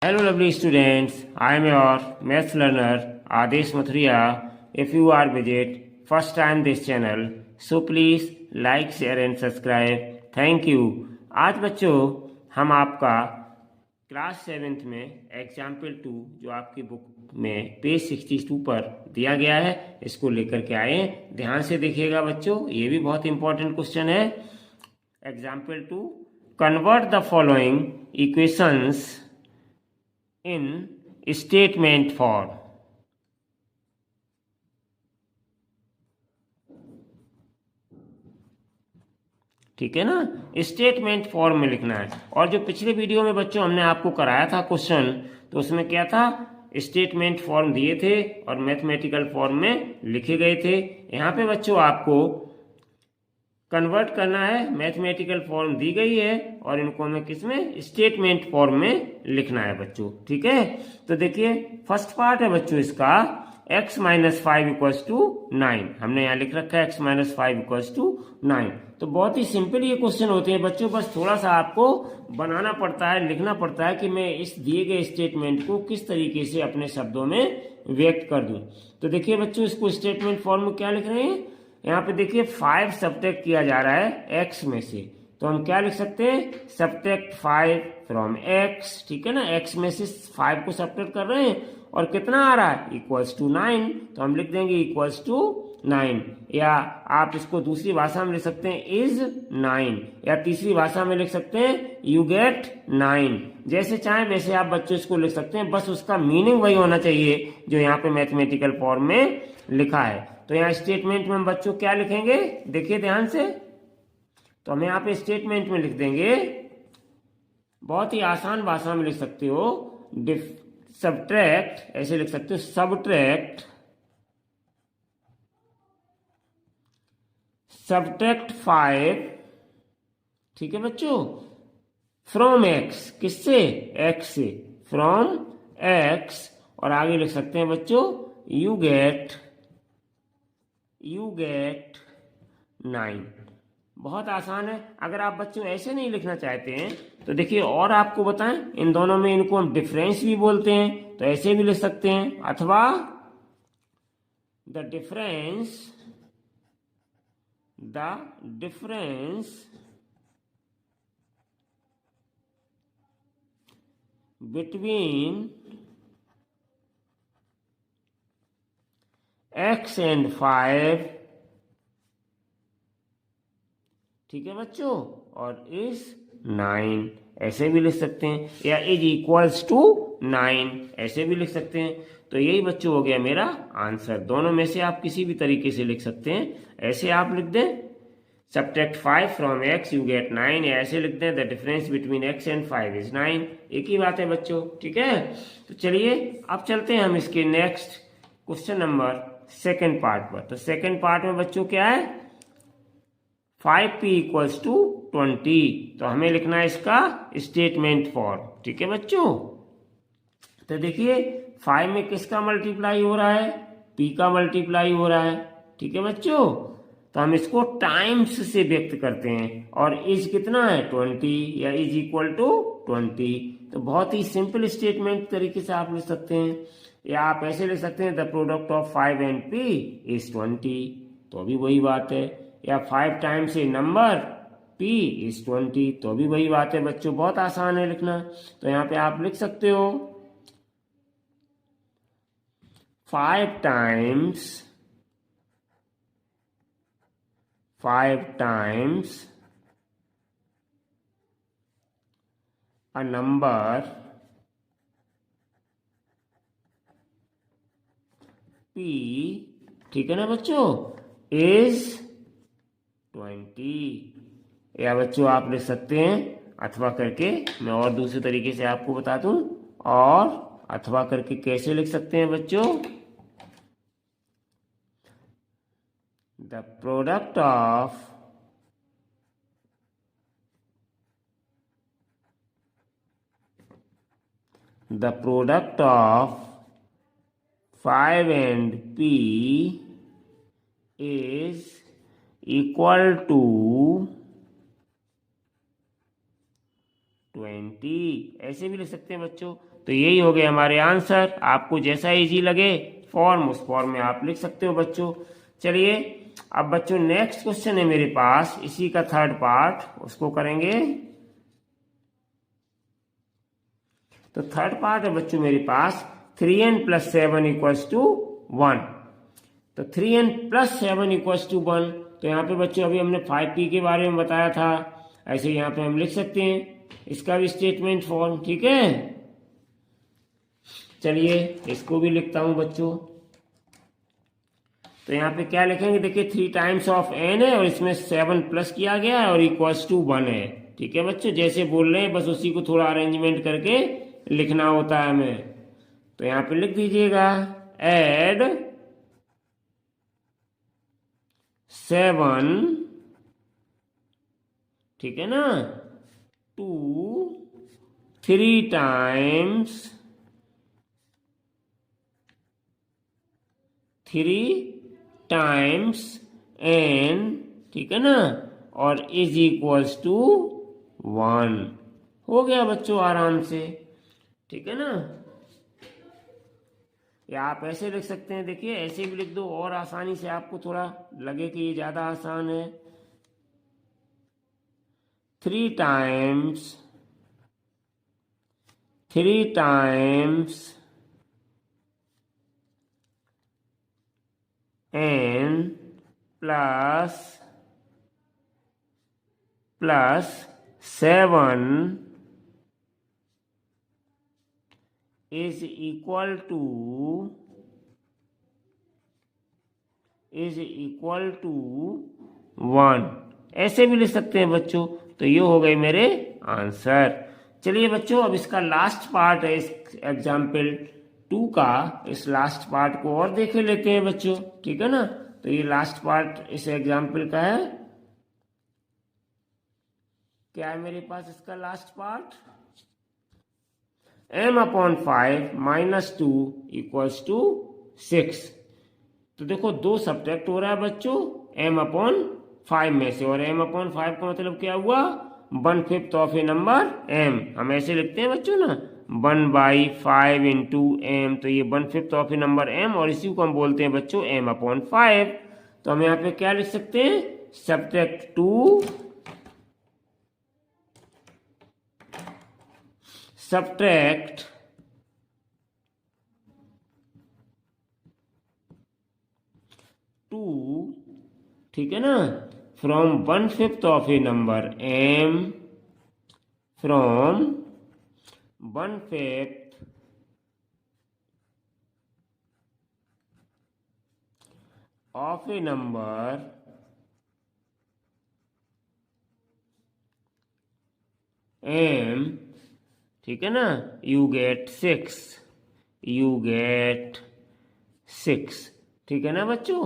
Hello, lovely students. I am your maths learner Adesh Mathuriya. If you are visit first time this channel, so please like, share and subscribe. Thank you. आज बच्चों हम आपका class 7th में example 2 जो आपकी book में page 62 पर दिया गया है इसको लेकर के आए। ध्यान से देखिएगा बच्चों, ये भी बहुत इंपॉर्टेंट क्वेश्चन है। Example 2, convert the following equations in statement form. ठीक है ना, स्टेटमेंट फॉर्म में लिखना है। और जो पिछले वीडियो में बच्चों हमने आपको कराया था क्वेश्चन, तो उसमें क्या था, स्टेटमेंट फॉर्म दिए थे और मैथमेटिकल फॉर्म में लिखे गए थे। यहाँ पे बच्चों आपको कन्वर्ट करना है, मैथमेटिकल फॉर्म दी गई है और इनको हमें किसमें, स्टेटमेंट फॉर्म में लिखना है बच्चों। ठीक है, तो देखिए फर्स्ट पार्ट है बच्चों इसका x माइनस 5 इक्वल्स टू 9। हमने यहाँ लिख रखा है x माइनस 5 इक्वल्स टू 9। तो बहुत ही सिंपल ये क्वेश्चन होते हैं बच्चों, बस थोड़ा सा आपको बनाना पड़ता है, लिखना पड़ता है कि मैं इस दिए गए स्टेटमेंट को किस तरीके से अपने शब्दों में व्यक्त कर दूं। तो देखिए बच्चों, इसको स्टेटमेंट फॉर्म में क्या लिख रहे हैं, यहाँ पे देखिए 5 सब्ट्रैक्ट किया जा रहा है x में से, तो हम क्या लिख सकते हैं, सब्ट्रैक्ट 5 फ्रॉम x। ठीक है ना, x में से 5 को सब्ट्रैक्ट कर रहे हैं और कितना आ रहा है, इक्वल्स टू 9, तो हम लिख देंगे इक्वल्स टू 9। या आप इसको दूसरी भाषा में लिख सकते हैं इज 9, या तीसरी भाषा में लिख सकते हैं यू गेट 9। जैसे चाहें वैसे आप बच्चों इसको लिख सकते हैं, बस उसका मीनिंग वही होना चाहिए जो यहाँ पे मैथमेटिकल फॉर्म में लिखा है। तो यहाँ स्टेटमेंट में हम बच्चों क्या लिखेंगे, देखिए ध्यान से, तो हम यहाँ पे स्टेटमेंट में लिख देंगे, बहुत ही आसान भाषा में लिख सकते हो, सब्ट्रैक्ट, ऐसे लिख सकते हो सब्ट्रैक्ट 5, ठीक है बच्चों, फ्रॉम x, किससे, x से, फ्रॉम x, और आगे लिख सकते हैं बच्चों यू गेट 9। बहुत आसान है। अगर आप बच्चों ऐसे नहीं लिखना चाहते हैं तो देखिए और आपको बताएं, इन दोनों में इनको हम डिफरेंस भी बोलते हैं, तो ऐसे भी लिख सकते हैं, अथवा the difference between x and 5, ठीक है बच्चों, और इज 9, ऐसे भी लिख सकते हैं, या इज इक्वल्स टू 9, ऐसे भी लिख सकते हैं। तो यही बच्चों हो गया मेरा आंसर। दोनों में से आप किसी भी तरीके से लिख सकते हैं, ऐसे आप लिख दें subtract 5 from x you get 9, या ऐसे लिख दें the difference between x and 5 is 9। एक ही बात है बच्चों। ठीक है, तो चलिए अब चलते हैं हम इसके next question number second part पर। तो सेकेंड पार्ट में बच्चों क्या है, 5p इक्वल्स टू 20, तो हमें लिखना है इसका स्टेटमेंट फॉर्म। ठीक है बच्चों, तो देखिए 5 में किसका मल्टीप्लाई हो रहा है, p का मल्टीप्लाई हो रहा है। ठीक है बच्चों, तो हम इसको टाइम्स से व्यक्त करते हैं, और इज कितना है 20, या इज इक्वल टू 20। तो बहुत ही सिंपल स्टेटमेंट तरीके से आप लिख सकते हैं, या आप ऐसे लिख सकते हैं the product of 5 and p is 20, तो भी वही बात है। या 5 times A number p is 20, तो भी वही बात है बच्चों, बहुत आसान है लिखना। तो यहाँ पे आप लिख सकते हो 5 टाइम्स a number p, ठीक है ना बच्चों, इज 20। या बच्चों आप लिख सकते हैं अथवा करके, मैं और दूसरे तरीके से आपको बता दूं, और अथवा करके कैसे लिख सकते हैं बच्चों, the product of 5 and p is equal to 20, ऐसे भी लिख सकते हैं बच्चों। तो यही हो गए हमारे आंसर। आपको जैसा इजी लगे फॉर्म, उस फॉर्म में आप लिख सकते हो बच्चों। चलिए अब बच्चों नेक्स्ट क्वेश्चन है मेरे पास, इसी का थर्ड पार्ट, उसको करेंगे। तो थर्ड पार्ट है बच्चों मेरे पास 3n + 7 = 1। तो 3n + 7 = 1। तो यहाँ पे बच्चों अभी हमने 5p के बारे में बताया था, ऐसे यहाँ पे हम लिख सकते हैं इसका भी स्टेटमेंट फॉर्म। ठीक है, चलिए इसको भी लिखता हूं बच्चों। तो यहाँ पे क्या लिखेंगे, देखिए 3 टाइम्स ऑफ n है और इसमें 7 प्लस किया गया है और =1 है। ठीक है बच्चों, जैसे बोल रहे हैं बस उसी को थोड़ा अरेंजमेंट करके लिखना होता है हमें। तो यहाँ पे लिख दीजिएगा ऐड 7, ठीक है ना, टू 3 टाइम्स 3 टाइम्स n, ठीक है ना, और =1। हो गया बच्चों आराम से। ठीक है ना, या आप ऐसे लिख सकते हैं, देखिए ऐसे भी लिख दो और आसानी से, आपको थोड़ा लगे कि ये ज्यादा आसान है। 3 टाइम्स n plus 7 = 1, ऐसे भी लिख सकते हैं बच्चों। तो ये हो गए मेरे आंसर। चलिए बच्चों अब इसका लास्ट पार्ट है इस एग्जाम्पल 2 का, इस लास्ट पार्ट को और देख लेते हैं बच्चों। ठीक है ना, तो ये लास्ट पार्ट इस एग्जाम्पल का है। क्या है मेरे पास इसका लास्ट पार्ट, m/5 - 2 = 6। तो देखो 2 सब्ट्रैक्ट हो रहा है बच्चों m/5 में से, और m/5 का मतलब क्या हुआ, 1/5 ऑफ ए नंबर m। हम ऐसे लिखते हैं बच्चों ना 1/5 × m, तो ये 1/5 ऑफ ए नंबर m, और इसी को हम बोलते हैं बच्चों m/5। तो हम यहाँ पे क्या लिख सकते हैं, सब्ट्रैक्ट 2 सब्ट्रैक्ट 2, ठीक है ना, from 1/5 of A number m, from 1/5 of A number m, ठीक है ना, you get 6, ठीक है ना बच्चों,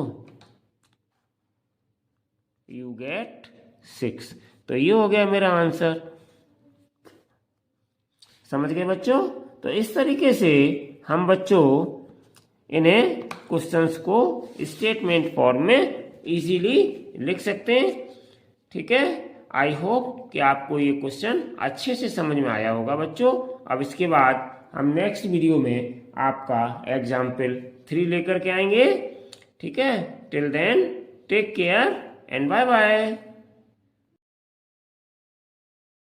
you get 6। तो ये हो गया मेरा आंसर। समझ गए बच्चों। तो इस तरीके से हम बच्चों इन्हें क्वेश्चंस को स्टेटमेंट फॉर्म में इजीली लिख सकते हैं। ठीक है, आई होप कि आपको ये क्वेश्चन अच्छे से समझ में आया होगा बच्चों। अब इसके बाद हम नेक्स्ट वीडियो में आपका एग्जाम्पल 3 लेकर के आएंगे। ठीक है, till then take care and bye bye.